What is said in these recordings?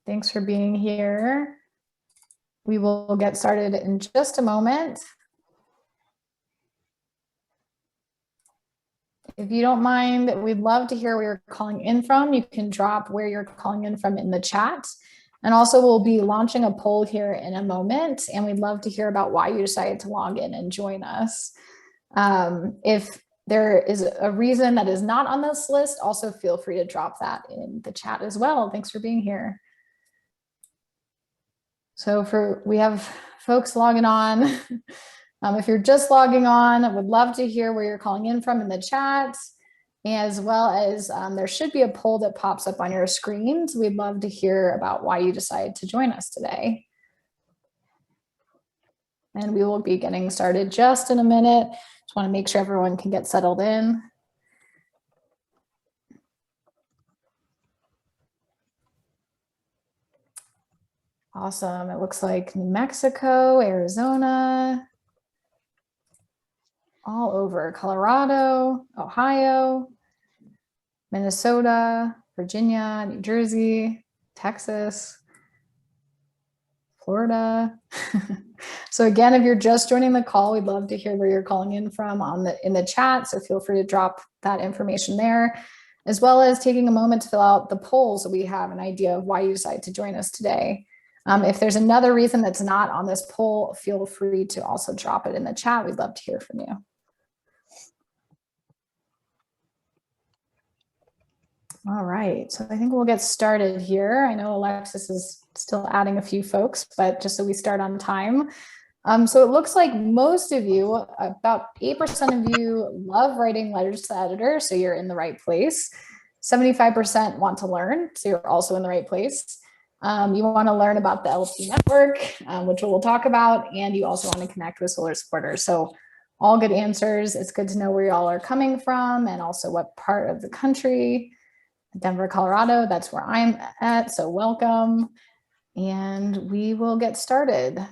Thanks for being here. We will get started in just a moment. If you don't mind, we'd love to hear where you're calling in from. You can drop where you're calling in from in the chat. And also we'll be launching a poll here in a moment, and we'd love to hear about why you decided to log in and join us. If there is a reason that is not on this list, also feel free to drop that in the chat as well. Thanks for being here. So we have folks logging on. If you're just logging on, I would love to hear where you're calling in from in the chat, as well as there should be a poll that pops up on your screen. So we'd love to hear about why you decided to join us today. And we will be getting started just in a minute. Just want to make sure everyone can get settled in. Awesome. It looks like New Mexico, Arizona, all over Colorado, Ohio, Minnesota, Virginia, New Jersey, Texas, Florida. So again, if you're just joining the call, we'd love to hear where you're calling in from in the chat. So feel free to drop that information there, as well as taking a moment to fill out the polls so we have an idea of why you decided to join us today. If there's another reason that's not on this poll, feel free to also drop it in the chat. We'd love to hear from you. All right, so I think we'll get started here. I know Alexis is still adding a few folks, but just so we start on time. So it looks like most of you, about 8% of you love writing letters to the editor, so you're in the right place. 75% want to learn, so you're also in the right place. You want to learn about the LTE network, which we'll talk about, and you also want to connect with solar supporters. So all good answers. It's good to know where y'all are coming from and also what part of the country. Denver, Colorado, that's where I'm at, so welcome. And we will get started.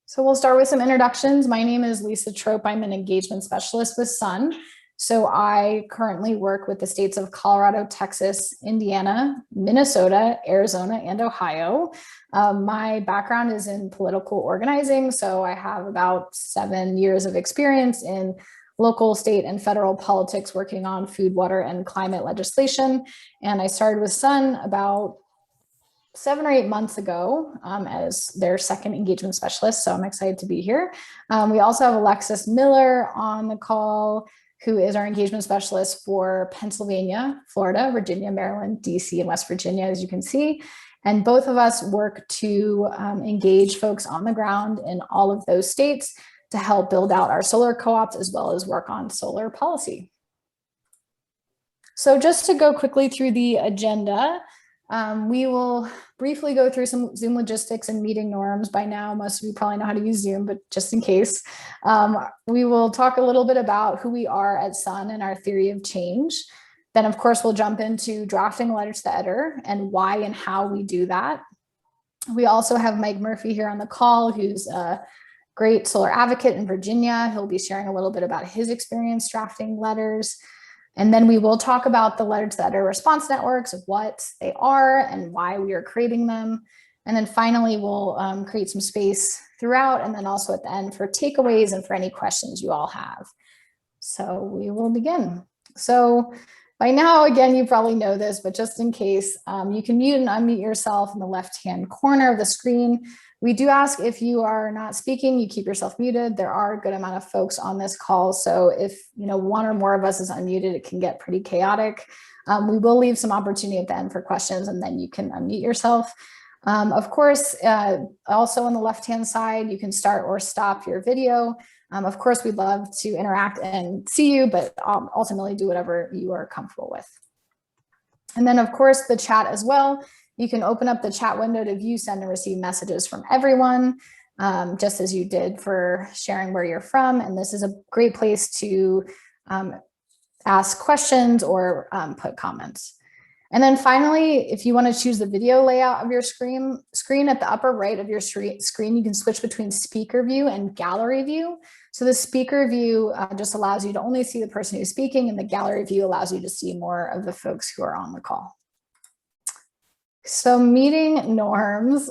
So we'll start with some introductions. My name is Lisa Trope. I'm an engagement specialist with Sun. So I currently work with the states of Colorado, Texas, Indiana, Minnesota, Arizona, and Ohio. My background is in political organizing. So I have about 7 years of experience in local, state, and federal politics working on food, water, and climate legislation. And I started with Sun about 7 or 8 months ago as their second engagement specialist. So I'm excited to be here. We also have Alexis Miller on the call, who is our engagement specialist for Pennsylvania, Florida, Virginia, Maryland, DC, and West Virginia, as you can see. And both of us work to engage folks on the ground in all of those states to help build out our solar co-ops, as well as work on solar policy. So just to go quickly through the agenda, we will briefly go through some Zoom logistics and meeting norms. By now, most of you probably know how to use Zoom, but just in case, we will talk a little bit about who we are at Sun and our theory of change. Then, of course, we'll jump into drafting a letter to the editor and why and how we do that. We also have Mike Murphy here on the call, who's a great solar advocate in Virginia. He'll be sharing a little bit about his experience drafting letters. And then we will talk about the letter to the editor response networks, of what they are and why we are creating them. And then finally, we'll create some space throughout, and then also at the end for takeaways and for any questions you all have. So we will begin. So by now, again, you probably know this, but just in case, you can mute and unmute yourself in the left-hand corner of the screen. We do ask, if you are not speaking, you keep yourself muted. There are a good amount of folks on this call, so if one or more of us is unmuted, it can get pretty chaotic. We will leave some opportunity at the end for questions, and then you can unmute yourself. Of course, also on the left-hand side, you can start or stop your video. Of course, we'd love to interact and see you, but ultimately do whatever you are comfortable with. And then, of course, the chat as well. You can open up the chat window to view, send, and receive messages from everyone, just as you did for sharing where you're from. And this is a great place to ask questions or put comments. And then finally, if you want to choose the video layout of your screen at the upper right of your screen, you can switch between speaker view and gallery view. So the speaker view just allows you to only see the person who's speaking, and the gallery view allows you to see more of the folks who are on the call. So meeting norms,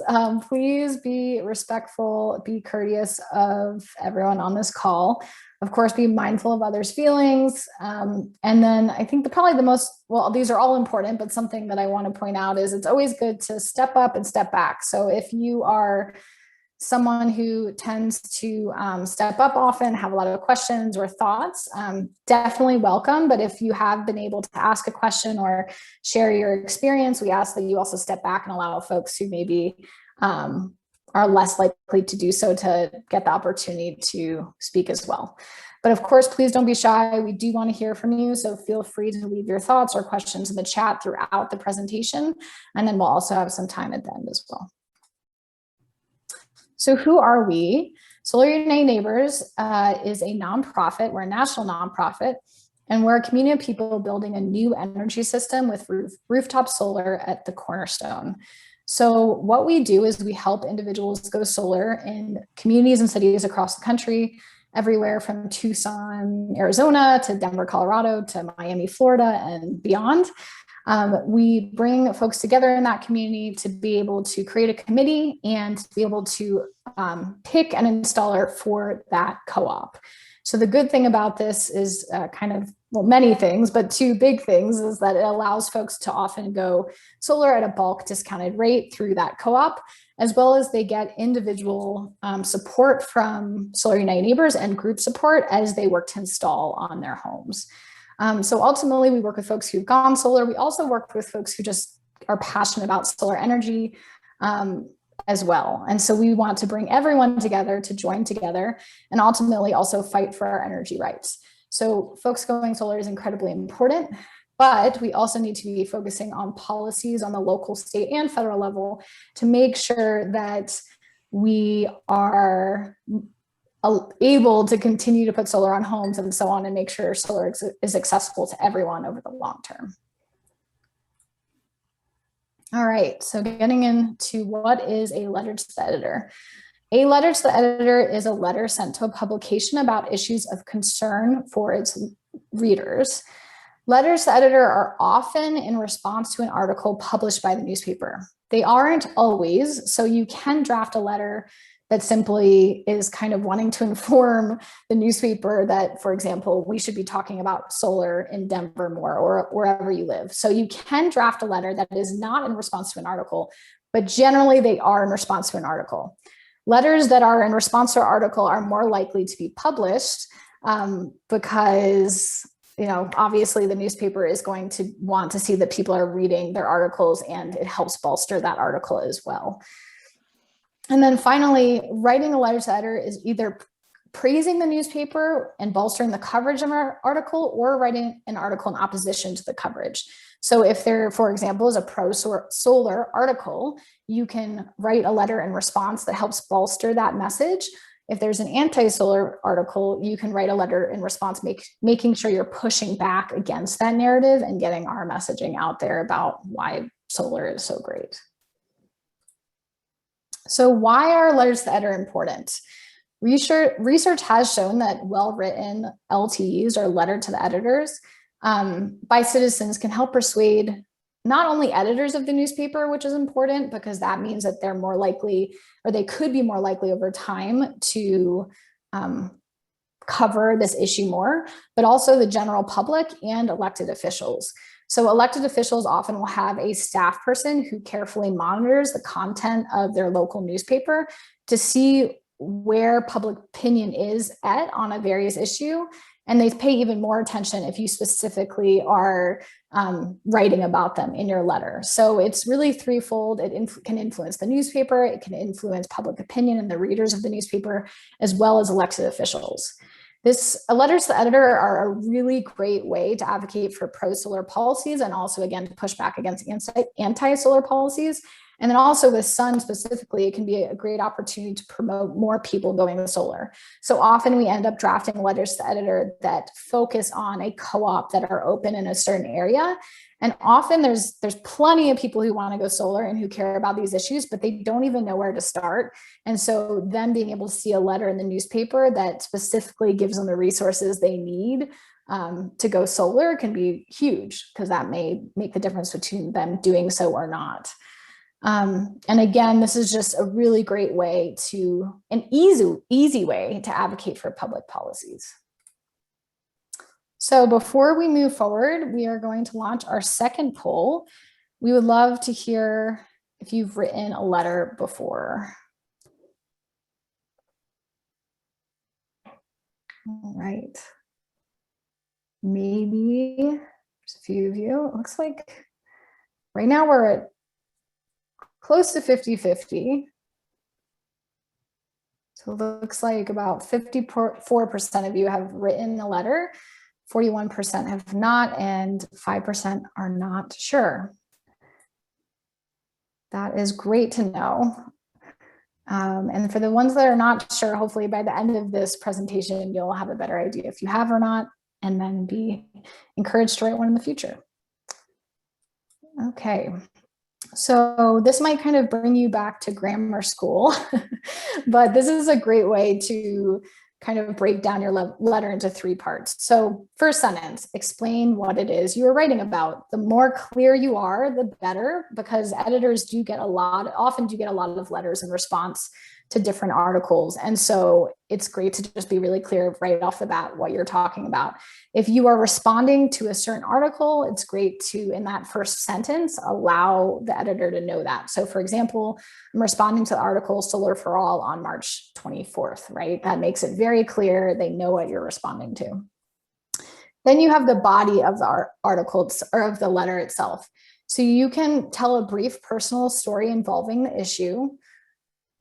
please be respectful, be courteous of everyone on this call. Of course, be mindful of others' feelings. And then I think probably the most, well, these are all important, but something that I want to point out is it's always good to step up and step back. So if you are someone who tends to step up often, have a lot of questions or thoughts, definitely welcome. But if you have been able to ask a question or share your experience, we ask that you also step back and allow folks who maybe are less likely to do so to get the opportunity to speak as well. But of course, please don't be shy. We do want to hear from you. So feel free to leave your thoughts or questions in the chat throughout the presentation. And then we'll also have some time at the end as well. So who are we? Solar United Neighbors is a nonprofit. We're a national nonprofit, and we're a community of people building a new energy system with rooftop solar at the cornerstone. So what we do is we help individuals go solar in communities and cities across the country, everywhere from Tucson, Arizona to Denver, Colorado to Miami, Florida and beyond. We bring folks together in that community to be able to create a committee and to be able to pick an installer for that co-op. So the good thing about this is well, many things, but two big things is that it allows folks to often go solar at a bulk discounted rate through that co-op, as well as they get individual support from Solar United Neighbors and group support as they work to install on their homes. So ultimately, we work with folks who've gone solar. We also work with folks who just are passionate about solar energy as well. And so we want to bring everyone together to join together and ultimately also fight for our energy rights. So folks going solar is incredibly important, but we also need to be focusing on policies on the local, state, and federal level to make sure that we are able to continue to put solar on homes and so on, and make sure solar is accessible to everyone over the long term. All right, so getting into what is a letter to the editor. A letter to the editor is a letter sent to a publication about issues of concern for its readers. Letters to the editor are often in response to an article published by the newspaper. They aren't always, so you can draft a letter that simply is kind of wanting to inform the newspaper that, for example, we should be talking about solar in Denver more or wherever you live. So you can draft a letter that is not in response to an article, but generally they are in response to an article. Letters that are in response to an article are more likely to be published because, you know, obviously the newspaper is going to want to see that people are reading their articles, and it helps bolster that article as well. And then finally, writing a letter to the editor is either praising the newspaper and bolstering the coverage of our article, or writing an article in opposition to the coverage. So if there, for example, is a pro-solar article, you can write a letter in response that helps bolster that message. If there's an anti-solar article, you can write a letter in response, making sure you're pushing back against that narrative and getting our messaging out there about why solar is so great. So why are letters to the editor important? Research has shown that well-written LTEs, or letter to the editors, by citizens can help persuade not only editors of the newspaper, which is important because that means that they're more likely, or they could be more likely over time to cover this issue more, but also the general public and elected officials. So elected officials often will have a staff person who carefully monitors the content of their local newspaper to see where public opinion is at on a various issue. And they pay even more attention if you specifically are writing about them in your letter. So it's really threefold. It can influence the newspaper, it can influence public opinion and the readers of the newspaper, as well as elected officials. Letters to the editor are a really great way to advocate for pro-solar policies, and also, again, to push back against anti-solar policies. And then also with Sun specifically, it can be a great opportunity to promote more people going solar. So often we end up drafting letters to the editor that focus on a co-op that are open in a certain area. And often there's plenty of people who want to go solar and who care about these issues, but they don't even know where to start. And so then being able to see a letter in the newspaper that specifically gives them the resources they need to go solar can be huge, because that may make the difference between them doing so or not. And again, this is just a really great way an easy way to advocate for public policies. So before we move forward, we are going to launch our second poll. We would love to hear if you've written a letter before. All right. Maybe there's a few of you. It looks like right now we're at close to 50-50. So it looks like about 54% of you have written a letter, 41% have not, and 5% are not sure. That is great to know. And for the ones that are not sure, hopefully by the end of this presentation, you'll have a better idea if you have or not, and then be encouraged to write one in the future. Okay. So this might kind of bring you back to grammar school, but this is a great way to kind of break down your letter into 3 parts. So first sentence, explain what it is you are writing about. The more clear you are, the better, because editors often do get a lot of letters in response to different articles. And so it's great to just be really clear right off the bat what you're talking about. If you are responding to a certain article, it's great to, in that first sentence, allow the editor to know that. So for example, I'm responding to the article Solar for All on March 24th, right? That makes it very clear. They know what you're responding to. Then you have the body of the article or of the letter itself. So you can tell a brief personal story involving the issue.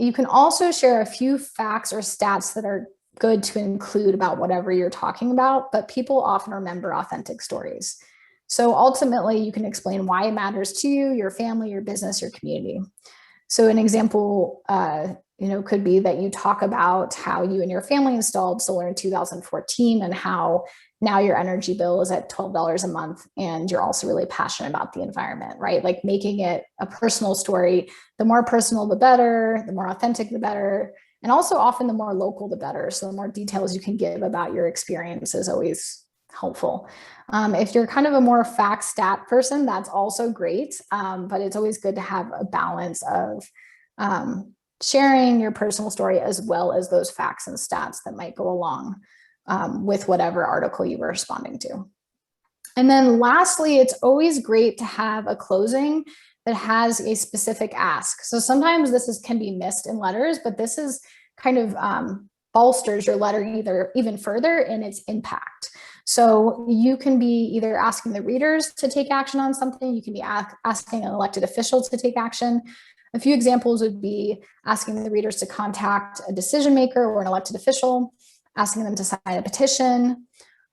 You can also share a few facts or stats that are good to include about whatever you're talking about, but people often remember authentic stories. So ultimately, you can explain why it matters to you, your family, your business, your community. So an example, could be that you talk about how you and your family installed solar in 2014 and how now your energy bill is at $12 a month, and you're also really passionate about the environment, right? Like making it a personal story. The more personal, the better, the more authentic, the better. And also often the more local, the better. So the more details you can give about your experience is always helpful. If you're kind of a more fact stat person, that's also great. But it's always good to have a balance of sharing your personal story as well as those facts and stats that might go along with whatever article you were responding to. And then lastly, it's always great to have a closing that has a specific ask. So sometimes this can be missed in letters, but this is kind of bolsters your letter even further in its impact. So you can be either asking the readers to take action on something, you can be asking an elected official to take action. A few examples would be asking the readers to contact a decision maker or an elected official, asking them to sign a petition,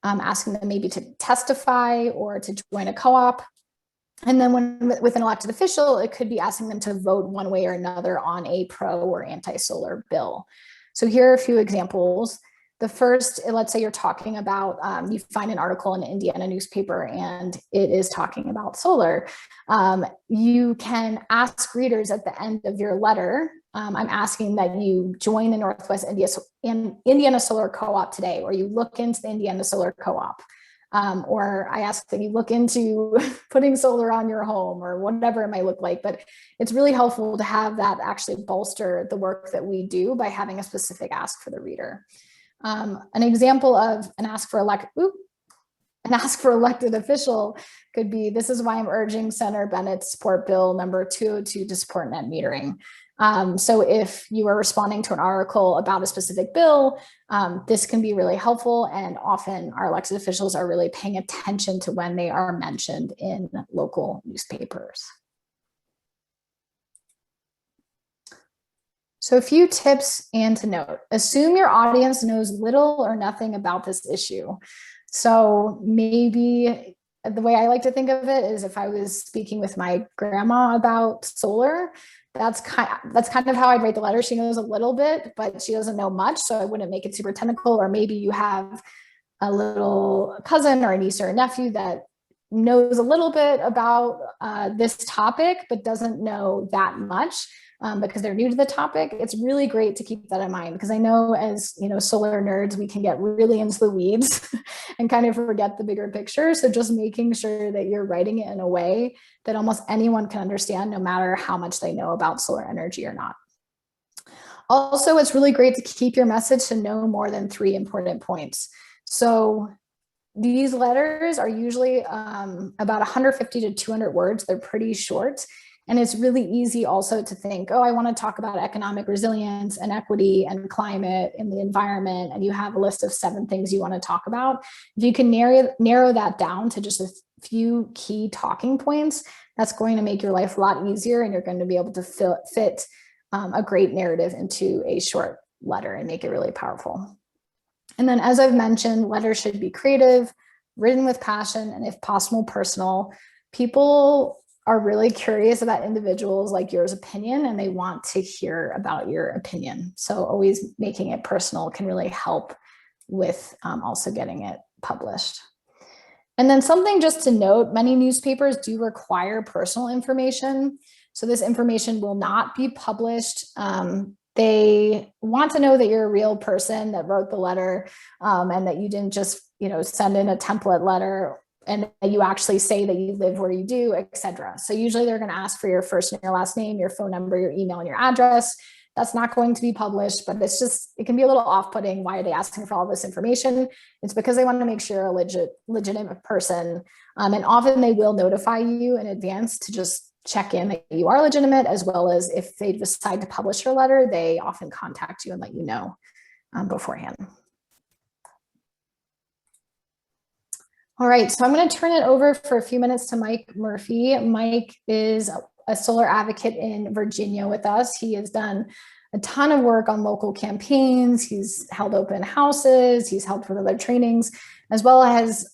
asking them maybe to testify or to join a co-op. And then with an elected official, it could be asking them to vote one way or another on a pro or anti-solar bill. So here are a few examples. The first, let's say you're talking about, you find an article in an Indiana newspaper and it is talking about solar. You can ask readers at the end of your letter, I'm asking that you join the Northwest Indiana Solar Co-op today, or you look into the Indiana Solar Co-op. Or I ask that you look into putting solar on your home or whatever it might look like. But it's really helpful to have that actually bolster the work that we do by having a specific ask for the reader. An example of an ask for elected official could be, this is why I'm urging Senator Bennett to support bill number 202 to support net metering. So if you are responding to an article about a specific bill, this can be really helpful. And often our elected officials are really paying attention to when they are mentioned in local newspapers. So a few tips and to note: assume your audience knows little or nothing about this issue. So maybe the way I like to think of it is if I was speaking with my grandma about solar, that's kind of how I'd write the letter. She knows a little bit, but she doesn't know much, so I wouldn't make it super technical. Or maybe you have a little cousin or a niece or a nephew that knows a little bit about this topic, but doesn't know that much because they're new to the topic. It's really great to keep that in mind, because I know as solar nerds, we can get really into the weeds and kind of forget the bigger picture. So just making sure that you're writing it in a way that almost anyone can understand, no matter how much they know about solar energy or not. Also, it's really great to keep your message to no more than 3 important points. So these letters are usually about 150 to 200 words. They're pretty short. And it's really easy also to think, oh, I want to talk about economic resilience and equity and climate and the environment. And you have a list of 7 things you want to talk about. If you can narrow that down to just a few key talking points, that's going to make your life a lot easier, and you're going to be able to fit a great narrative into a short letter and make it really powerful. And then, as I've mentioned, letters should be creative, written with passion, and if possible, personal. People are really curious about individuals like yours opinion, and they want to hear about your opinion. So always making it personal can really help with also getting it published. And then something just to note, many newspapers do require personal information. So this information will not be published. They want to know that you're a real person that wrote the letter, and that you didn't just send in a template letter, and that you actually say that you live where you do, etc. So usually they're going to ask for your first and your last name, your phone number, your email, and your address. That's not going to be published, but it can be a little off-putting. Why are they asking for all this information? It's because they want to make sure you're a legitimate person. And often they will notify you in advance to just check in that you are legitimate, as well as if they decide to publish your letter, they often contact you and let you know beforehand. All right, so I'm going to turn it over for a few minutes to Mike Murphy. Mike is a solar advocate in Virginia with us. He has done a ton of work on local campaigns. He's held open houses. He's helped with other trainings, as well as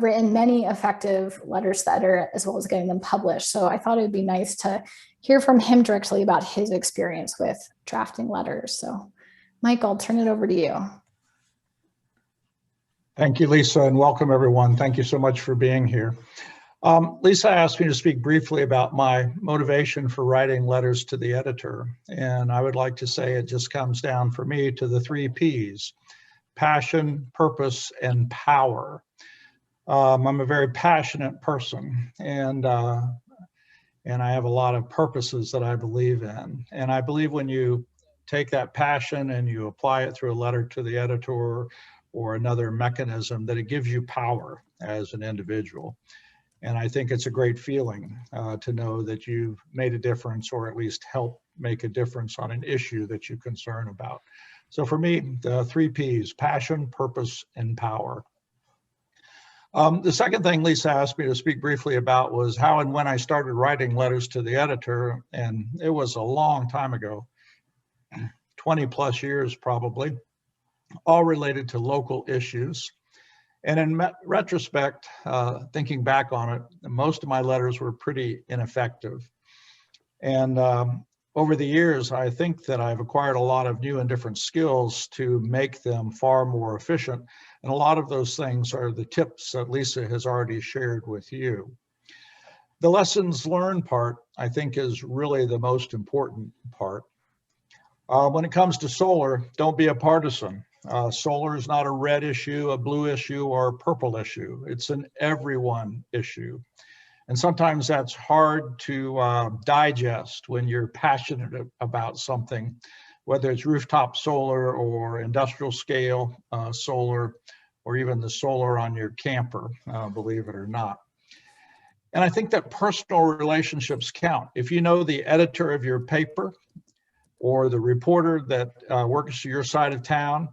written many effective letters that are, as well as getting them published. So I thought it would be nice to hear from him directly about his experience with drafting letters. So Mike, I'll turn it over to you. Thank you, Lisa, and welcome everyone. Thank you so much for being here. Lisa asked me to speak briefly about my motivation for writing letters to the editor. And I would like to say it just comes down for me to the 3 Ps: passion, purpose, and power. I'm a very passionate person, and I have a lot of purposes that I believe in. And I believe when you take that passion and you apply it through a letter to the editor or another mechanism, that it gives you power as an individual. And I think it's a great feeling to know that you've made a difference, or at least helped make a difference on an issue that you concern about. So for me, the 3 Ps: passion, purpose, and power. The second thing Lisa asked me to speak briefly about was how and when I started writing letters to the editor, and it was a long time ago, 20 plus years probably, all related to local issues. And in retrospect, thinking back on it, most of my letters were pretty ineffective. And over the years, I think that I've acquired a lot of new and different skills to make them far more efficient. And a lot of those things are the tips that Lisa has already shared with you. The lessons learned part, I think, is really the most important part. When it comes to solar, don't be a partisan. Solar is not a red issue, a blue issue, or a purple issue. It's an everyone issue. And sometimes that's hard to digest when you're passionate about something, whether it's rooftop solar or industrial scale solar, or even the solar on your camper, believe it or not. And I think that personal relationships count. If you know the editor of your paper or the reporter that works your side of town,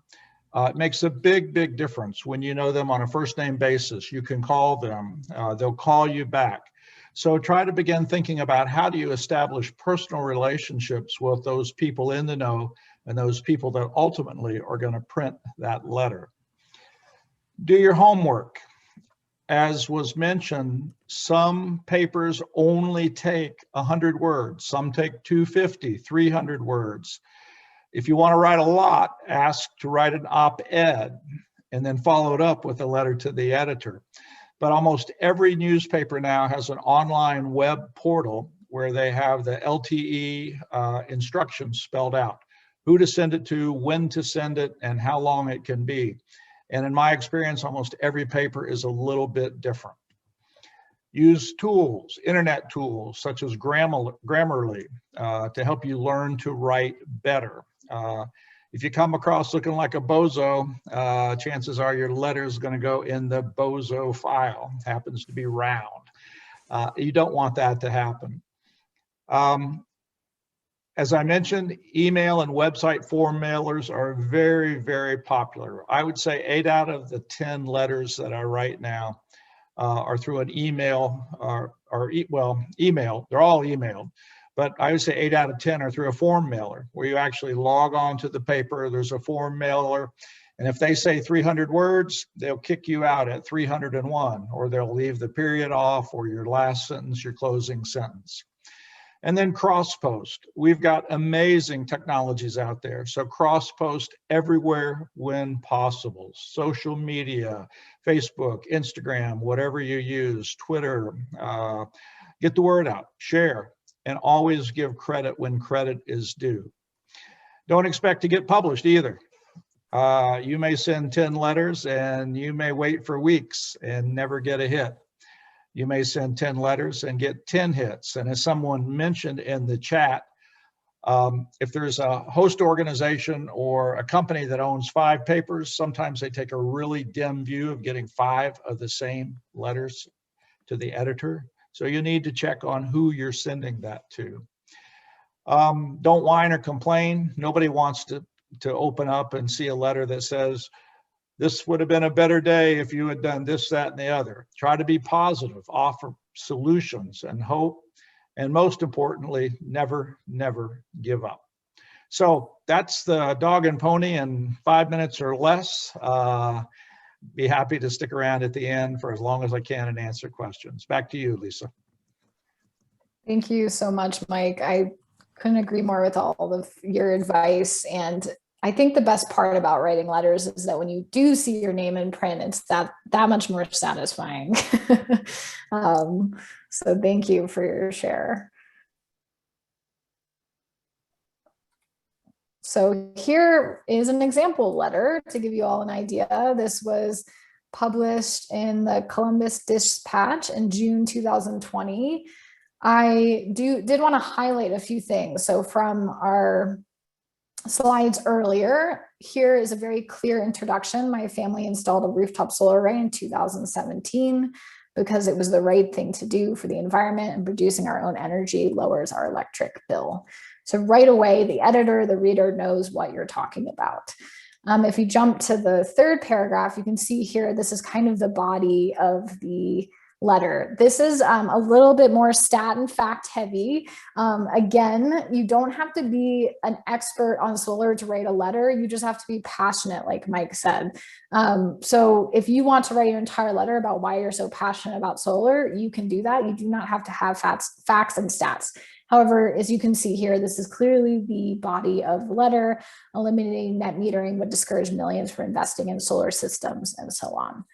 it makes a big, big difference when you know them on a first name basis. You can call them, they'll call you back. So try to begin thinking about how do you establish personal relationships with those people in the know and those people that ultimately are going to print that letter. Do your homework. as was mentioned, some papers only take 100 words. Some take 250, 300 words. If you want to write a lot, ask to write an op-ed and then follow it up with a letter to the editor. But almost every newspaper now has an online web portal where they have the LTE instructions spelled out, who to send it to, when to send it, and how long it can be. And in my experience, almost every paper is a little bit different. Use tools, internet tools, such as Grammarly, to help you learn to write better. If you come across looking like a bozo, chances are your letter is going to go in the bozo file. It happens to be round. You don't want that to happen. As I mentioned, email and website form mailers are very, very popular. I would say 8 out of the 10 letters that I write now are through an email email. They're all emailed, but I would say 8 out of 10 are through a form mailer where you actually log on to the paper. There's a form mailer, and if they say 300 words, they'll kick you out at 301, or they'll leave the period off, or your last sentence, your closing sentence. And then cross-post. We've got amazing technologies out there. So cross-post everywhere when possible. Social media, Facebook, Instagram, whatever you use, Twitter, get the word out, share, and always give credit when credit is due. Don't expect to get published either. You may send 10 letters and you may wait for weeks and never get a hit. You may send 10 letters and get 10 hits. And as someone mentioned in the chat, if there's a host organization or a company that owns 5 papers, sometimes they take a really dim view of getting 5 of the same letters to the editor. So you need to check on who you're sending that to. Don't whine or complain. Nobody wants to open up and see a letter that says, this would have been a better day if you had done this, that, and the other. Try to be positive, offer solutions and hope, and most importantly, never, never give up. So that's the dog and pony in 5 minutes or less. Be happy to stick around at the end for as long as I can and answer questions. Back to you, Lisa. Thank you so much, Mike. I couldn't agree more with all of your advice. And I think the best part about writing letters is that when you do see your name in print, it's that much more satisfying. So thank you for your share. So here is an example letter to give you all an idea. This was published in the Columbus Dispatch in June 2020. I did want to highlight a few things. So from our slides earlier, here is a very clear introduction. My family installed a rooftop solar array in 2017 because it was the right thing to do for the environment, and producing our own energy lowers our electric bill. So right away, the editor, the reader knows what you're talking about. If you jump to the 3rd paragraph, you can see here, this is kind of the body of the letter. This is a little bit more stat and fact heavy. Again, you don't have to be an expert on solar to write a letter. You just have to be passionate, like Mike said. So if you want to write your entire letter about why you're so passionate about solar, you can do that. You do not have to have facts and stats. However, as you can see here, this is clearly the body of the letter. Eliminating net metering would discourage millions from investing in solar systems and so on.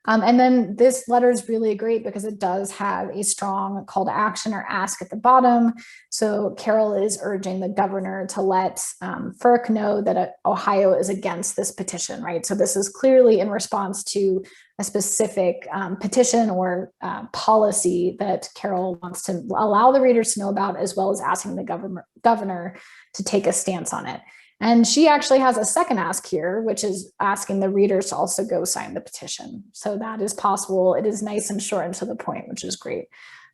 And then this letter is really great because it does have a strong call to action or ask at the bottom. So Carol is urging the governor to let FERC know that Ohio is against this petition, right? So this is clearly in response to a specific petition or policy that Carol wants to allow the readers to know about, as well as asking the governor to take a stance on it. And she actually has a second ask here, which is asking the readers to also go sign the petition. So that is possible. It is nice and short and to the point, which is great.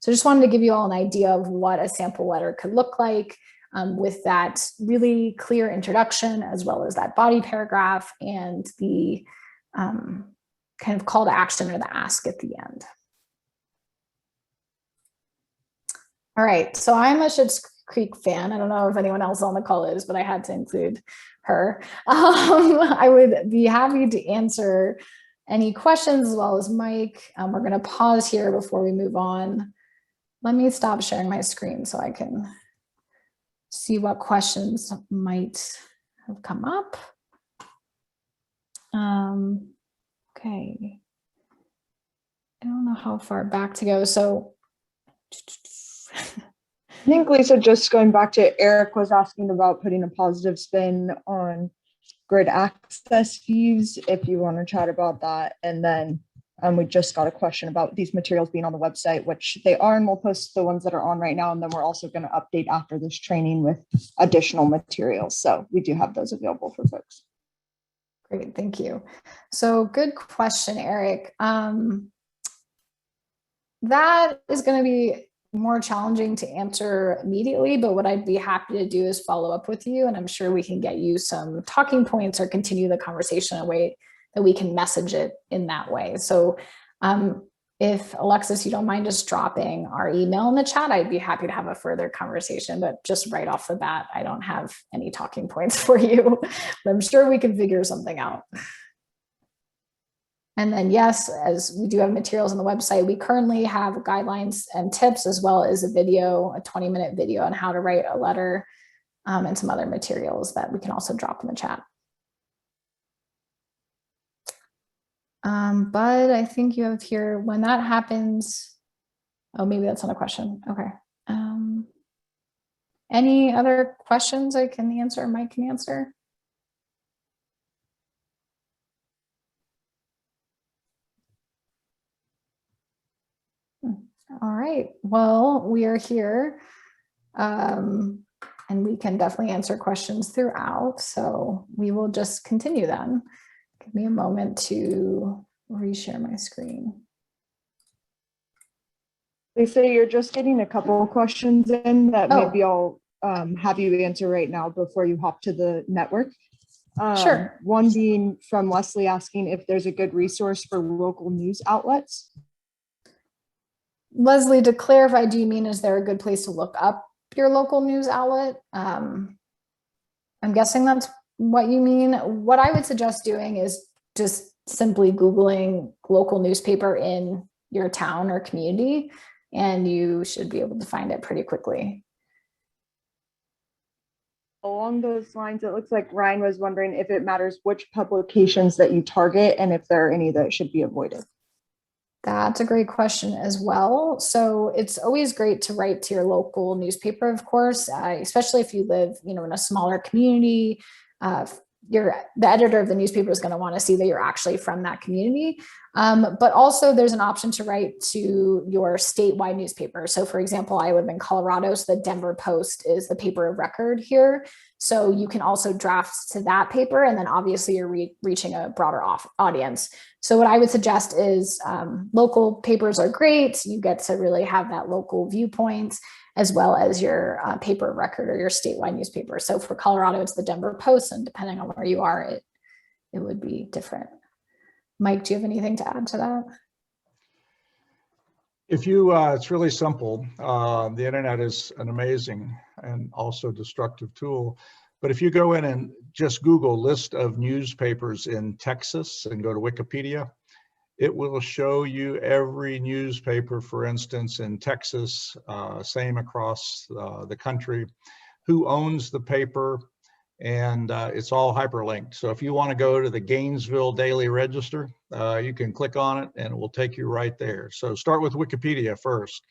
So I just wanted to give you all an idea of what a sample letter could look like with that really clear introduction, as well as that body paragraph and the kind of call to action or the ask at the end. All right, so I'm a Schitt's Creek fan. I don't know if anyone else on the call is, but I had to include her. I would be happy to answer any questions as well as Mike. We're going to pause here before we move on. Let me stop sharing my screen so I can see what questions might have come up. Okay. I don't know how far back to go. So I think, Lisa, just going back to Eric was asking about putting a positive spin on grid access fees, if you want to chat about that. And then we just got a question about these materials being on the website, which they are, and we'll post the ones that are on right now. And then we're also going to update after this training with additional materials. So we do have those available for folks. Great, thank you. So good question, Eric. That is going to be more challenging to answer immediately, but what I'd be happy to do is follow up with you, and I'm sure we can get you some talking points or continue the conversation in a way that we can message it in that way. So if Alexis, you don't mind just dropping our email in the chat, I'd be happy to have a further conversation, but just right off the bat, I don't have any talking points for you, but I'm sure we can figure something out. And then yes, as we do have materials on the website, we currently have guidelines and tips, as well as a video, a 20-minute video on how to write a letter, and some other materials that we can also drop in the chat. But I think you have here, when that happens, oh, maybe that's not a question. Okay. Any other questions I can answer, Mike can answer? All right, well, we are here, and we can definitely answer questions throughout. So we will just continue then. Give me a moment to reshare my screen. Lisa, you're just getting a couple of questions in that maybe I'll have you answer right now before you hop to the network. Sure. One being from Leslie asking if there's a good resource for local news outlets. Leslie, to clarify, do you mean, is there a good place to look up your local news outlet? I'm guessing that's what you mean. What I would suggest doing is just simply Googling local newspaper in your town or community, and you should be able to find it pretty quickly. Along those lines, it looks like Ryan was wondering if it matters which publications that you target and if there are any that should be avoided. That's a great question as well. So it's always great to write to your local newspaper, of course, especially if you live, in a smaller community. The editor of the newspaper is going to want to see that you're actually from that community. But also there's an option to write to your statewide newspaper. So for example, I live in Colorado, so the Denver Post is the paper of record here. So you can also draft to that paper, and then obviously you're reaching a broader audience. So what I would suggest is local papers are great. You get to really have that local viewpoint, as well as your paper of record or your statewide newspaper. So for Colorado, it's the Denver Post, and depending on where you are, it would be different. Mike, do you have anything to add to that? If you, it's really simple. The internet is an amazing and also destructive tool. But if you go in and just Google list of newspapers in Texas and go to Wikipedia, it will show you every newspaper, for instance, in Texas, same across the country, who owns the paper, and it's all hyperlinked. So if you want to go to the Gainesville Daily Register, you can click on it and it will take you right there. So start with Wikipedia first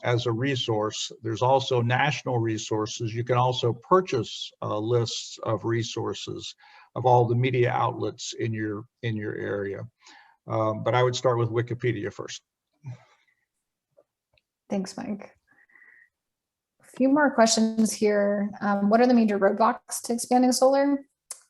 as a resource. There's also national resources. You can also purchase lists of resources of all the media outlets in your area. But I would start with Wikipedia first. Thanks, Mike. A few more questions here. What are the major roadblocks to expanding solar?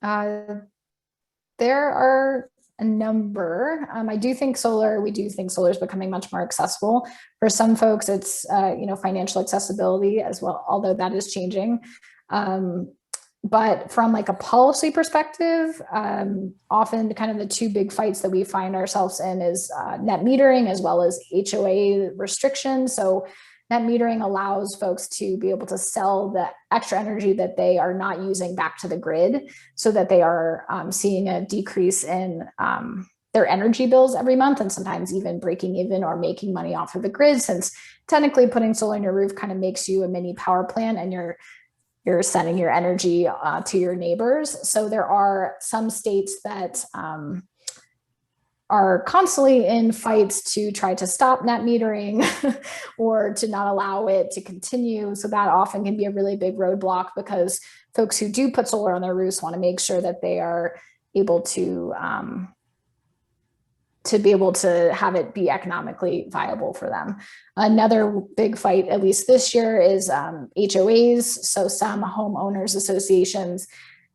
There are a number. We do think solar is becoming much more accessible. For some folks, it's financial accessibility as well, although that is changing. But from like a policy perspective, often kind of the two big fights that we find ourselves in is net metering as well as HOA restrictions. So net metering allows folks to be able to sell the extra energy that they are not using back to the grid, so that they are seeing a decrease in their energy bills every month, and sometimes even breaking even or making money off of the grid, since technically putting solar on your roof kind of makes you a mini power plant, and you're sending your energy to your neighbors. So there are some states that are constantly in fights to try to stop net metering or to not allow it to continue. So that often can be a really big roadblock, because folks who do put solar on their roofs want to make sure that they are able to be able to have it be economically viable for them. Another big fight, at least this year, is HOAs. So some homeowners associations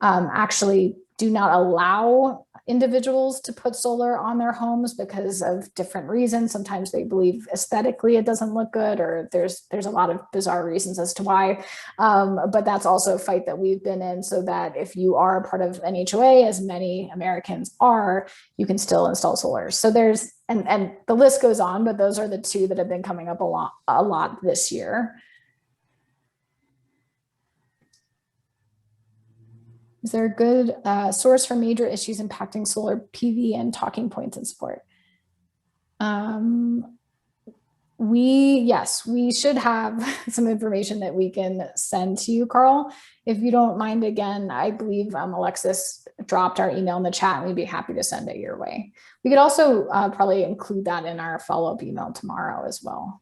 actually do not allow individuals to put solar on their homes because of different reasons. Sometimes they believe aesthetically it doesn't look good, or there's a lot of bizarre reasons as to why. But that's also a fight that we've been in, so that if you are a part of an HOA, as many Americans are, you can still install solar. So there's, and the list goes on, but those are the two that have been coming up a lot this year. Is there a good source for major issues impacting solar PV and talking points and support? Yes, we should have some information that we can send to you, Carl. If you don't mind, again, I believe Alexis dropped our email in the chat, and we'd be happy to send it your way. We could also probably include that in our follow-up email tomorrow as well.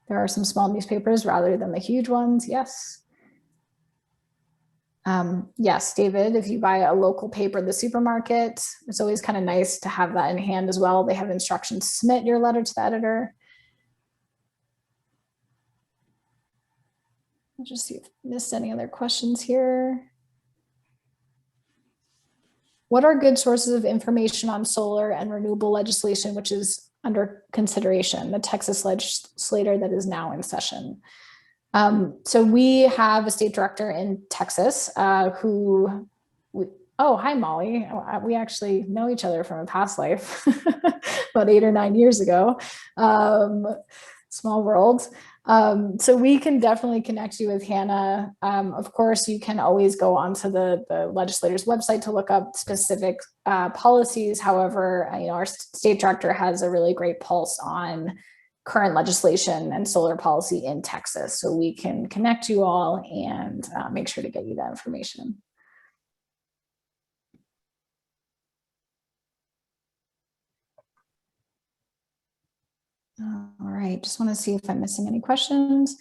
There are some small newspapers rather than the huge ones, yes. Yes, David, if you buy a local paper at the supermarket, it's always kind of nice to have that in hand as well. They have instructions to submit your letter to the editor. I'll just see if I missed any other questions here. What are good sources of information on solar and renewable legislation, which is under consideration, the Texas legislature that is now in session? So we have a state director in Texas oh, hi, Molly. We actually know each other from a past life about 8 or 9 years ago. Small world. So we can definitely connect you with Hannah. Of course, you can always go onto the legislator's website to look up specific policies. However, our state director has a really great pulse on current legislation and solar policy in Texas. So we can connect you all and make sure to get you that information. All right, just want to see if I'm missing any questions.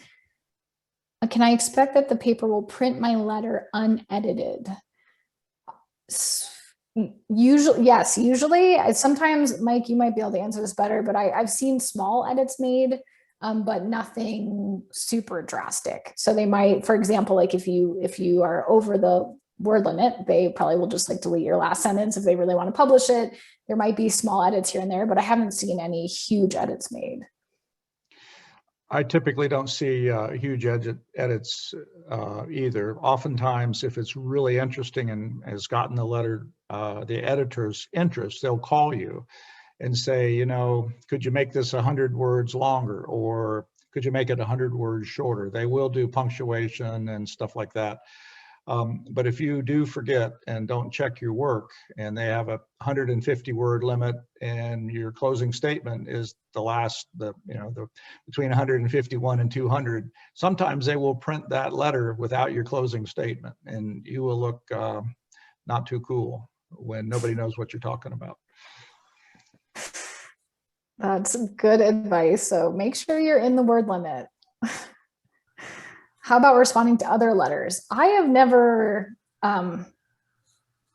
Can I expect that the paper will print my letter unedited? Usually, yes, usually. Sometimes, Mike, you might be able to answer this better, but I've seen small edits made, but nothing super drastic. So they might, for example, like if you are over the word limit, they probably will just like delete your last sentence if they really want to publish it. There might be small edits here and there, but I haven't seen any huge edits made. I typically don't see huge edits either. Oftentimes, if it's really interesting and has gotten the letter, the editor's interest, they'll call you and say, could you make this 100 words longer, or could you make it 100 words shorter? They will do punctuation and stuff like that. But if you do forget and don't check your work, and they have a 150 word limit, and your closing statement is between 151 and 200, sometimes they will print that letter without your closing statement, and you will look not too cool when nobody knows what you're talking about. That's good advice. So make sure you're in the word limit. How about responding to other letters? I have never, I've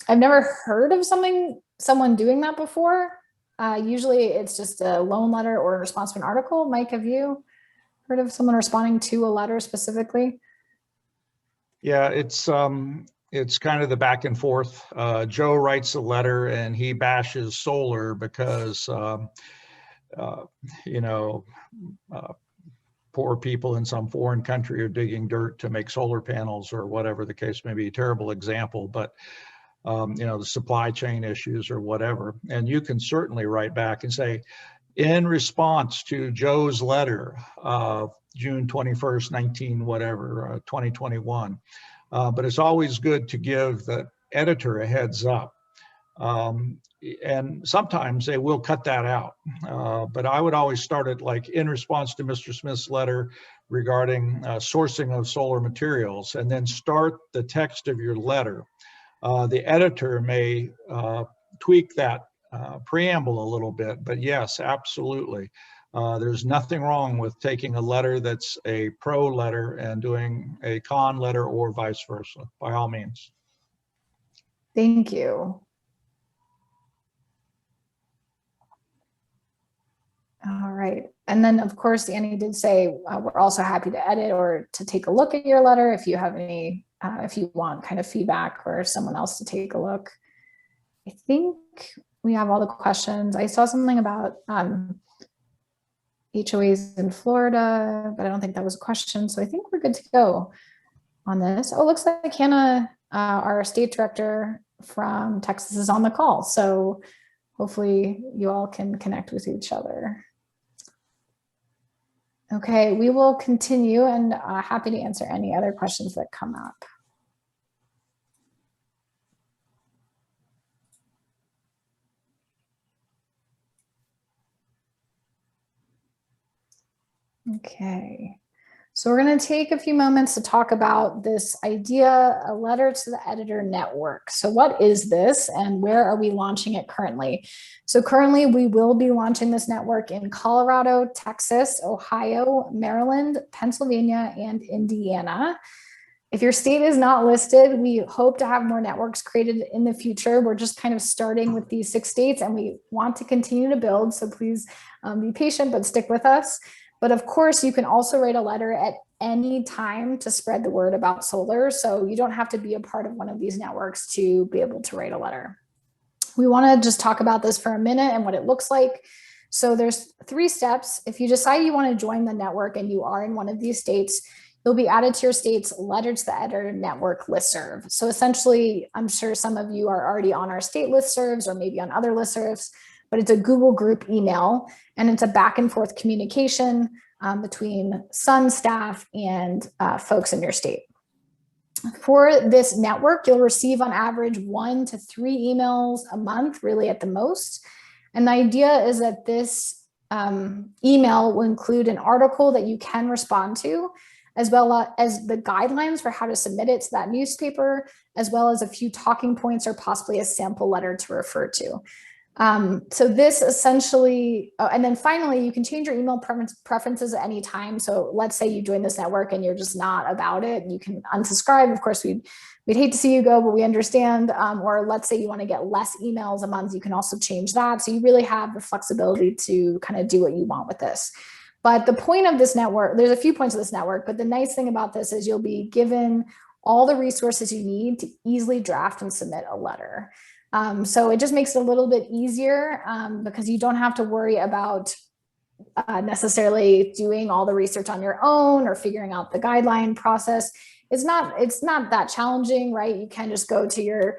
never heard of someone doing that before. Usually it's just a loan letter or a response to an article. Mike, have you heard of someone responding to a letter specifically? Yeah, it's kind of the back and forth. Joe writes a letter and he bashes solar because, poor people in some foreign country are digging dirt to make solar panels or whatever the case may be. Terrible example, but the supply chain issues or whatever. And you can certainly write back and say, in response to Joe's letter of June 21st, 2021. But it's always good to give the editor a heads up And sometimes they will cut that out. But I would always start it like in response to Mr. Smith's letter regarding sourcing of solar materials, and then start the text of your letter. The editor may tweak that preamble a little bit, but yes, absolutely. There's nothing wrong with taking a letter that's a pro letter and doing a con letter, or vice versa, by all means. Thank you. All right. And then, of course, Annie did say we're also happy to edit or to take a look at your letter if you have any, if you want kind of feedback or someone else to take a look. I think we have all the questions. I saw something about HOAs in Florida, but I don't think that was a question. So I think we're good to go on this. Oh, looks like Hannah, our state director from Texas, is on the call. So hopefully you all can connect with each other. Okay, we will continue, and happy to answer any other questions that come up. Okay, so we're going to take a few moments to talk about this idea, a letter to the editor network. So what is this and where are we launching it currently? So currently we will be launching this network in Colorado, Texas, Ohio, Maryland, Pennsylvania, and Indiana. If your state is not listed, we hope to have more networks created in the future. We're just kind of starting with these 6 states and we want to continue to build. So please be patient, but stick with us. But of course, you can also write a letter at any time to spread the word about solar. So you don't have to be a part of one of these networks to be able to write a letter. We want to just talk about this for a minute and what it looks like. So there's 3 steps. If you decide you want to join the network and you are in one of these states, you'll be added to your state's letter to the editor network listserv. So essentially, I'm sure some of you are already on our state listservs or maybe on other listservs, but it's a Google group email and it's a back and forth communication between Sun staff and folks in your state. For this network, you'll receive on average 1 to 3 emails a month, really at the most. And the idea is that this email will include an article that you can respond to, as well as the guidelines for how to submit it to that newspaper, as well as a few talking points or possibly a sample letter to refer to. So this essentially, and then finally, you can change your email preferences at any time. So let's say you join this network and you're just not about it. You can unsubscribe. Of course, we'd hate to see you go, but we understand. Or let's say you want to get less emails a month, you can also change that. So you really have the flexibility to kind of do what you want with this. But the point of this network, there's a few points of this network, but the nice thing about this is you'll be given all the resources you need to easily draft and submit a letter. So it just makes it a little bit easier because you don't have to worry about necessarily doing all the research on your own or figuring out the guideline process. It's not that challenging, right? You can just go to your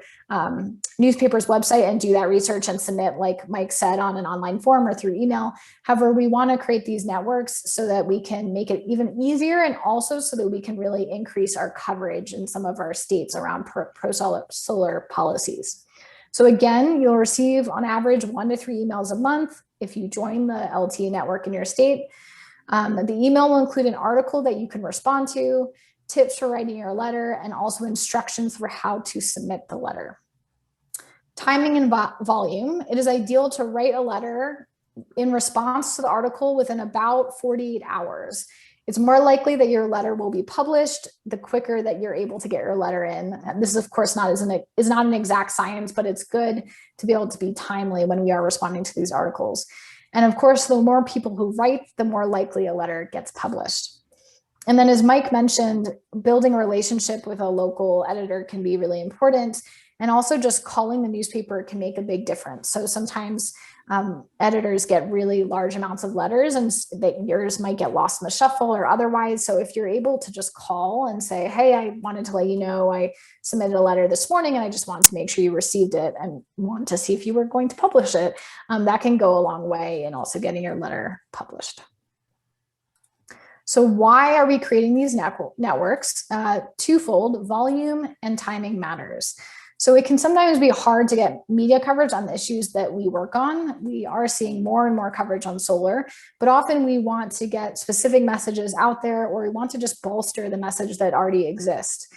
newspaper's website and do that research and submit, like Mike said, on an online form or through email. However, we want to create these networks so that we can make it even easier and also so that we can really increase our coverage in some of our states around pro-solar policies. So again, you'll receive on average 1 to 3 emails a month if you join the LTE network in your state. The email will include an article that you can respond to, tips for writing your letter, and also instructions for how to submit the letter. Timing and volume. It is ideal to write a letter in response to the article within about 48 hours. It's more likely that your letter will be published the quicker that you're able to get your letter in. And this is, of course, not an exact science, but it's good to be able to be timely when we are responding to these articles. And of course, the more people who write, the more likely a letter gets published. And then, as Mike mentioned, building a relationship with a local editor can be really important. And also just calling the newspaper can make a big difference. So sometimes editors get really large amounts of letters and that yours might get lost in the shuffle or otherwise. So if you're able to just call and say, hey, I wanted to let you know I submitted a letter this morning and I just wanted to make sure you received it and want to see if you were going to publish it, that can go a long way in also getting your letter published. So why are we creating these networks? Twofold: volume and timing matters. So it can sometimes be hard to get media coverage on the issues that we work on. We are seeing more and more coverage on solar, but often we want to get specific messages out there, or we want to just bolster the message that already exists.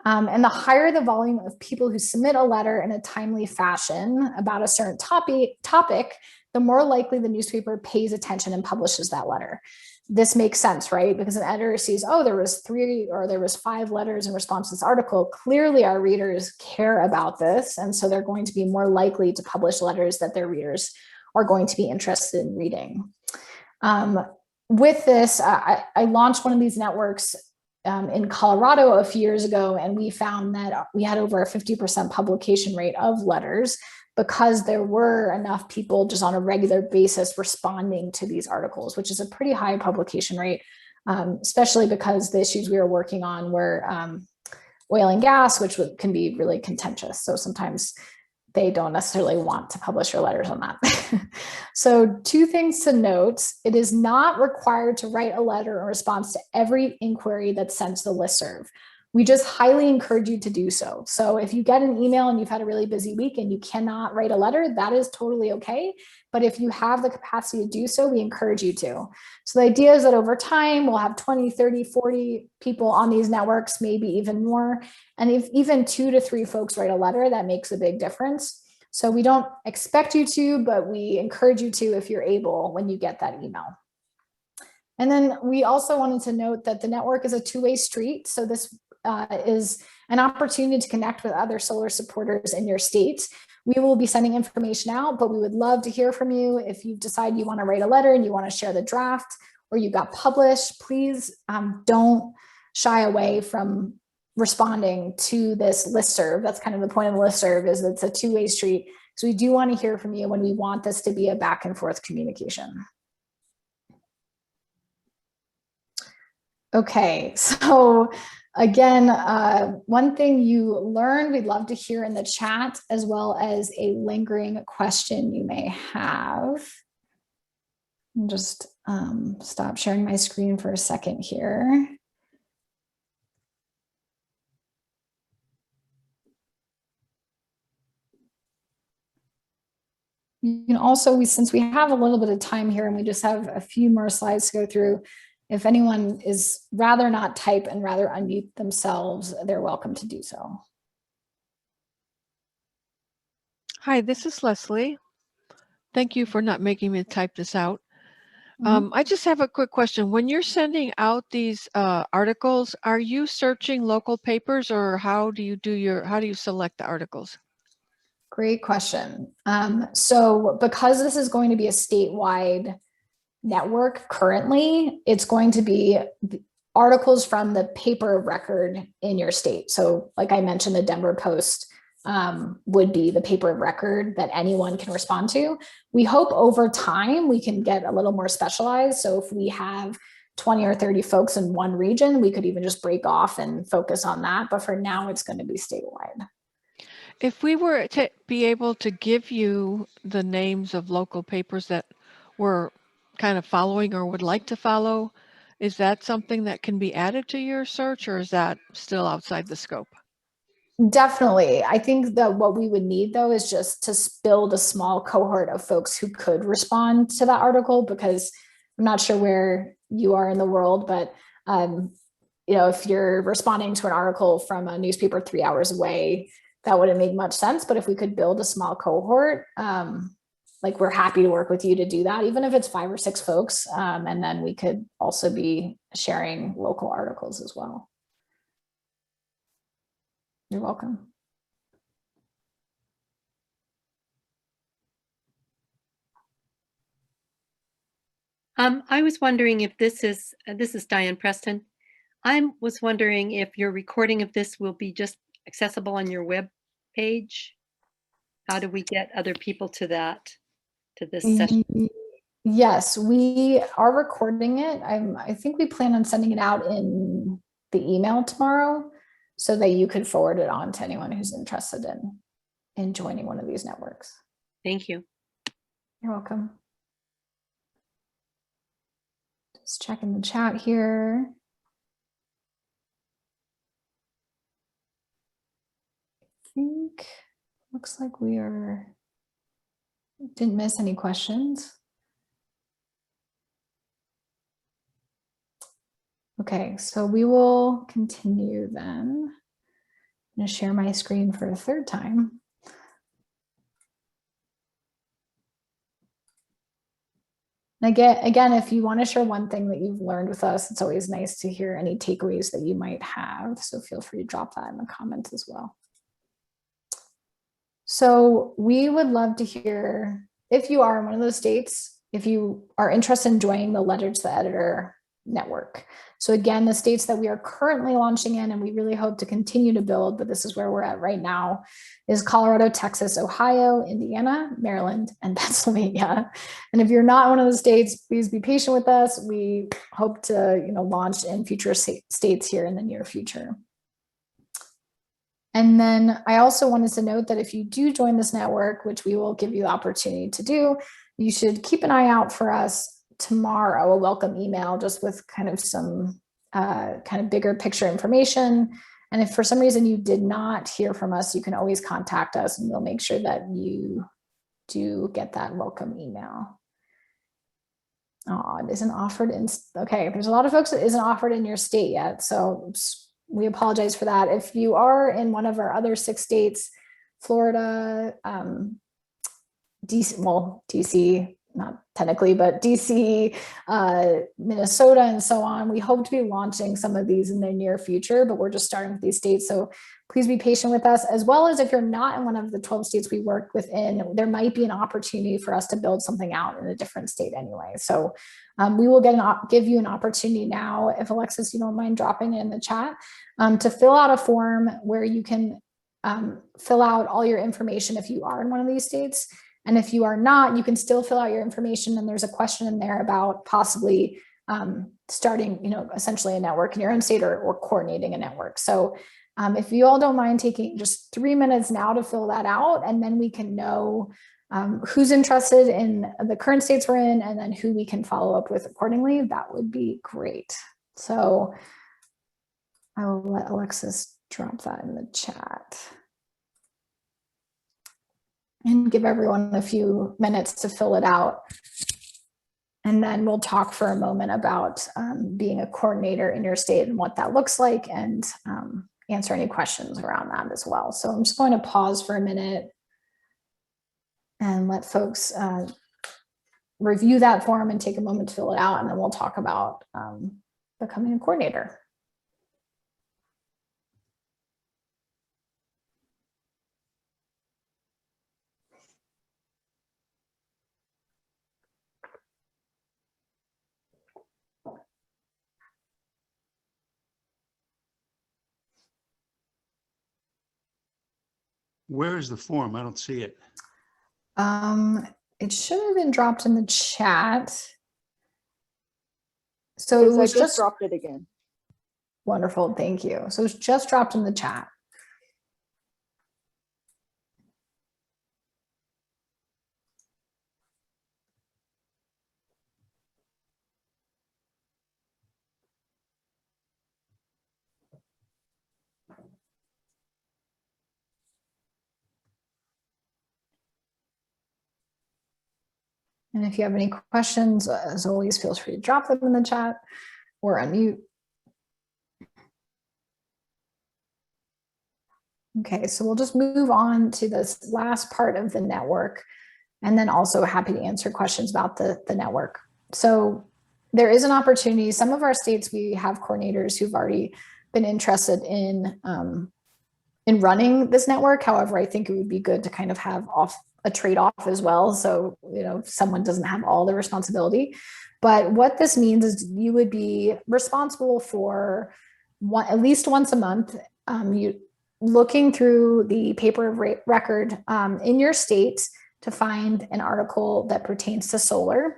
And the higher the volume of people who submit a letter in a timely fashion about a certain topic, the more likely the newspaper pays attention and publishes that letter. This makes sense, right? Because an editor sees, oh, there was 3 or there was 5 letters in response to this article. Clearly our readers care about this. And so they're going to be more likely to publish letters that their readers are going to be interested in reading. With this, I launched one of these networks in Colorado a few years ago, and we found that we had over a 50% publication rate of letters because there were enough people just on a regular basis responding to these articles, which is a pretty high publication rate, especially because the issues we were working on were oil and gas, which can be really contentious. So sometimes they don't necessarily want to publish your letters on that. So 2 things to note: it is not required to write a letter in response to every inquiry that's sent to the listserv. We just highly encourage you to do so. So if you get an email and you've had a really busy week and you cannot write a letter, that is totally okay. But if you have the capacity to do so, we encourage you to. So the idea is that over time, we'll have 20, 30, 40 people on these networks, maybe even more. And if even 2 to 3 folks write a letter, that makes a big difference. So we don't expect you to, but we encourage you to if you're able when you get that email. And then we also wanted to note that the network is a 2-way street. So this is an opportunity to connect with other solar supporters in your state. We will be sending information out, but we would love to hear from you. If you decide you want to write a letter and you want to share the draft, or you got published, please don't shy away from responding to this listserv. That's kind of the point of the listserv, is it's a 2-way street. So we do want to hear from you when we want this to be a back and forth communication. Okay, so again, one thing you learned, we'd love to hear in the chat, as well as a lingering question you may have. I'll just stop sharing my screen for a second here. You can also, since we have a little bit of time here and we just have a few more slides to go through, if anyone is rather not type and rather unmute themselves, they're welcome to do so. Hi, this is Leslie. Thank you for not making me type this out. I just have a quick question. When you're sending out these articles, are you searching local papers, or how do you select the articles? Great question. So because this is going to be a statewide network currently, it's going to be articles from the paper of record in your state. So like I mentioned, the Denver Post would be the paper of record that anyone can respond to. We hope over time we can get a little more specialized. So if we have 20 or 30 folks in one region, we could even just break off and focus on that. But for now, it's going to be statewide. If we were to be able to give you the names of local papers that we're kind of following or would like to follow, is that something that can be added to your search, or is that still outside the scope? Definitely. I think that what we would need, though, is just to build a small cohort of folks who could respond to that article, because I'm not sure where you are in the world, but if you're responding to an article from a newspaper 3 hours away, that wouldn't make much sense. But if we could build a small cohort, like we're happy to work with you to do that, even if it's 5 or 6 folks. And then we could also be sharing local articles as well. You're welcome. I was wondering if this is Diane Preston. I was wondering if your recording of this will be just accessible on your web page. How do we get other people to this session? Yes, we are recording it. I think we plan on sending it out in the email tomorrow, so that you could forward it on to anyone who's interested in joining one of these networks. Thank you. You're welcome. Just checking the chat here. think, looks like didn't miss any questions. Okay, so we will continue then. I'm going to share my screen for a third time. And again, if you want to share one thing that you've learned with us, it's always nice to hear any takeaways that you might have. So feel free to drop that in the comments as well. So we would love to hear, if you are in one of those states, if you are interested in joining the Letter to the Editor network. So again, the states that we are currently launching in, and we really hope to continue to build, but this is where we're at right now, is Colorado, Texas, Ohio, Indiana, Maryland, and Pennsylvania. And if you're not one of those states, please be patient with us. We hope to, launch in future states here in the near future. And then I also wanted to note that if you do join this network, which we will give you the opportunity to do, you should keep an eye out for us tomorrow, a welcome email just with kind of some bigger picture information. And if for some reason you did not hear from us, you can always contact us and we'll make sure that you do get that welcome email. Oh, it isn't offered in, okay, there's a lot of folks that isn't offered in your state yet. So we apologize for that. If you are in one of our other 6 states, Florida, DC, not technically, but DC, Minnesota, and so on. We hope to be launching some of these in the near future, but we're just starting with these states. So please be patient with us, as well as if you're not in one of the 12 states we work within, there might be an opportunity for us to build something out in a different state anyway. So we will give you an opportunity now, if Alexis, you don't mind dropping it in the chat, to fill out a form where you can fill out all your information if you are in one of these states. And if you are not, you can still fill out your information. And there's a question in there about possibly starting, essentially a network in your own state or coordinating a network. So if you all don't mind taking just 3 minutes now to fill that out, and then we can know who's interested in the current states we're in, and then who we can follow up with accordingly, that would be great. So I will let Alexis drop that in the chat. And give everyone a few minutes to fill it out. And then we'll talk for a moment about being a coordinator in your state and what that looks like, and answer any questions around that as well. So I'm just going to pause for a minute and let folks review that form and take a moment to fill it out, and then we'll talk about becoming a coordinator. Where is the form? I don't see it. It should have been dropped in the chat. So it I was just dropped it again. Wonderful, thank you. So it's just dropped in the chat. And if you have any questions, as always, feel free to drop them in the chat or unmute. Okay, so we'll just move on to this last part of the network, and then also happy to answer questions about the network. So there is an opportunity. Some of our states, we have coordinators who've already been interested in running this network. However, I think it would be good to kind of have a trade-off as well. So, someone doesn't have all the responsibility. But what this means is you would be responsible for at least once a month, looking through the paper record in your state to find an article that pertains to solar.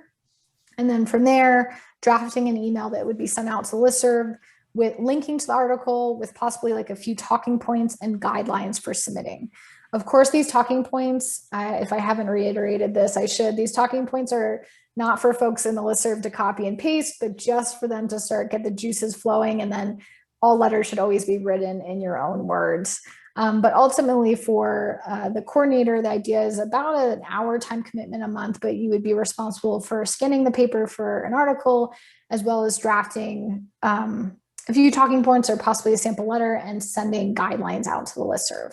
And then from there, drafting an email that would be sent out to listserv with linking to the article with possibly like a few talking points and guidelines for submitting. Of course, these talking points, if I haven't reiterated this, I should. These talking points are not for folks in the listserv to copy and paste, but just for them to get the juices flowing. And then all letters should always be written in your own words. But ultimately for the coordinator, the idea is about an hour time commitment a month, but you would be responsible for scanning the paper for an article, as well as drafting a few talking points or possibly a sample letter and sending guidelines out to the listserv.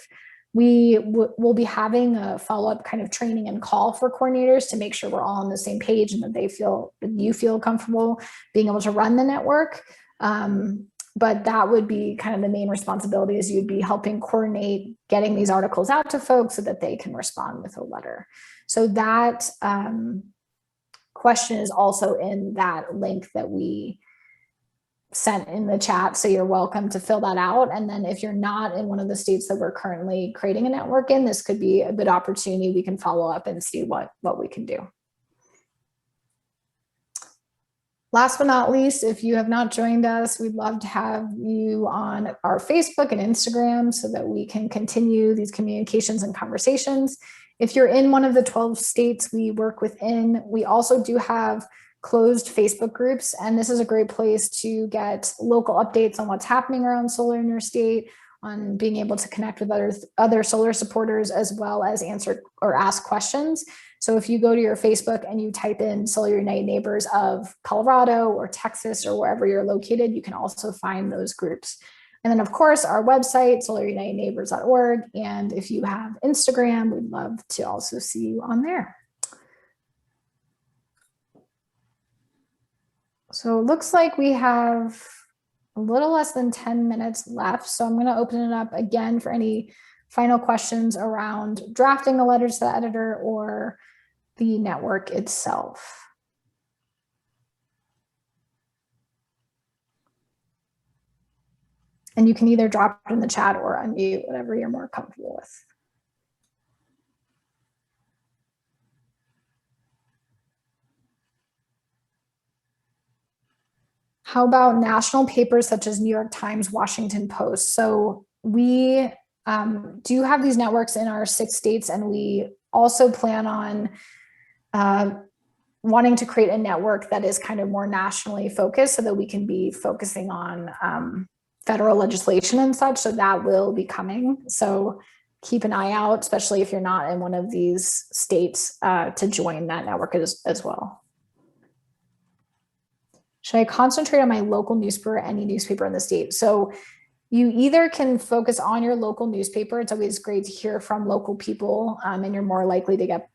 We will be having a follow-up kind of training and call for coordinators to make sure we're all on the same page and that you feel comfortable being able to run the network. But that would be kind of the main responsibility, is you'd be helping coordinate getting these articles out to folks so that they can respond with a letter. So that question is also in that link that we sent in the chat. So you're welcome to fill that out. And then if you're not in one of the states that we're currently creating a network in, this could be a good opportunity. We can follow up and see what we can do. Last but not least, if you have not joined us, we'd love to have you on our Facebook and Instagram so that we can continue these communications and conversations. If you're in one of the 12 states we work within, we also do have closed Facebook groups, and this is a great place to get local updates on what's happening around solar in your state, on being able to connect with other solar supporters, as well as answer or ask questions. So if you go to your Facebook and you type in Solar United Neighbors of Colorado or Texas or wherever you're located, you can also find those groups. And then of course, our website, solarunitedneighbors.org. And if you have Instagram, we'd love to also see you on there. So it looks like we have a little less than 10 minutes left. So I'm going to open it up again for any final questions around drafting the letters to the editor or the network itself. And you can either drop it in the chat or unmute, whatever you're more comfortable with. How about national papers such as New York Times, Washington Post? So we do have these networks in our 6 states, and we also plan on wanting to create a network that is kind of more nationally focused so that we can be focusing on federal legislation and such. So that will be coming. So keep an eye out, especially if you're not in one of these states, to join that network as well. Should I concentrate on my local newspaper or any newspaper in the state? So you either can focus on your local newspaper. It's always great to hear from local people, and you're more likely to get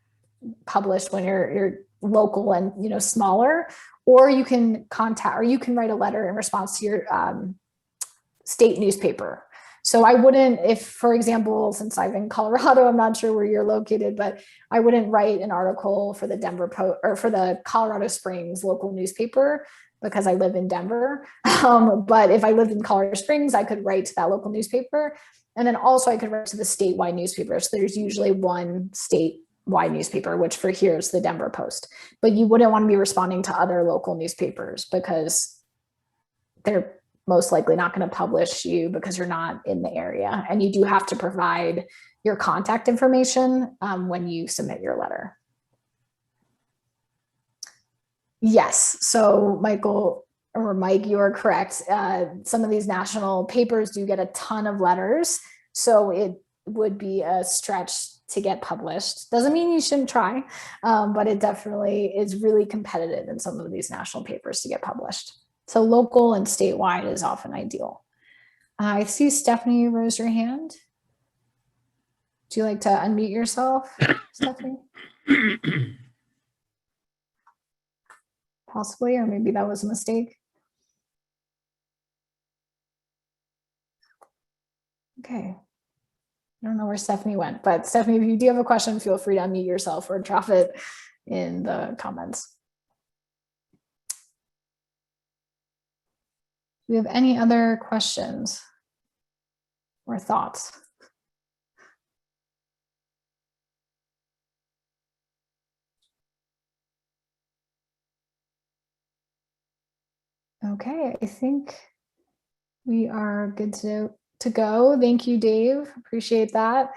published when you're local and smaller. Or you can write a letter in response to your state newspaper. So I wouldn't, if, for example, since I'm in Colorado, I'm not sure where you're located, but I wouldn't write an article for the Denver Post or for the Colorado Springs local newspaper because I live in Denver. But if I lived in Colorado Springs, I could write to that local newspaper. And then also I could write to the statewide newspaper. So there's usually one statewide newspaper, which for here is the Denver Post. But you wouldn't want to be responding to other local newspapers because they're most likely not going to publish you because you're not in the area. And you do have to provide your contact information when you submit your letter. Yes, so Mike, you are correct. Some of these national papers do get a ton of letters, so it would be a stretch to get published. Doesn't mean you shouldn't try, but it definitely is really competitive in some of these national papers to get published. So local and statewide is often ideal. I see Stephanie, you raised your hand. Do you like to unmute yourself, Stephanie? Possibly, or maybe that was a mistake. Okay. I don't know where Stephanie went, but Stephanie, if you do have a question, feel free to unmute yourself or drop it in the comments. Do we have any other questions or thoughts? Okay, I think we are good to go. Thank you, Dave. Appreciate that.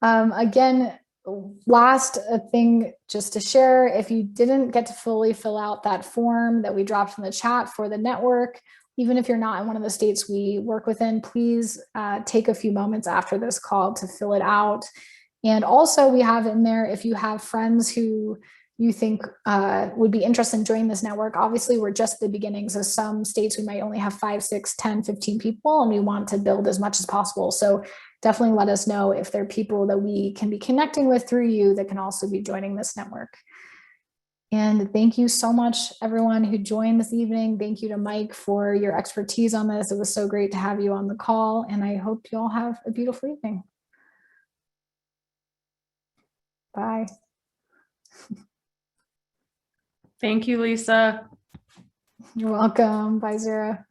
Again, last thing just to share, if you didn't get to fully fill out that form that we dropped in the chat for the network, even if you're not in one of the states we work within, please take a few moments after this call to fill it out. And also we have in there, if you have friends who you think would be interested in joining this network, obviously we're just at the beginning. So some states we might only have 5, 6, 10, 15 people, and we want to build as much as possible. So definitely let us know if there are people that we can be connecting with through you that can also be joining this network. And thank you so much, everyone who joined this evening. Thank you to Mike for your expertise on this. It was so great to have you on the call, and I hope you all have a beautiful evening. Bye. Thank you, Lisa. You're welcome. Bye, Zara.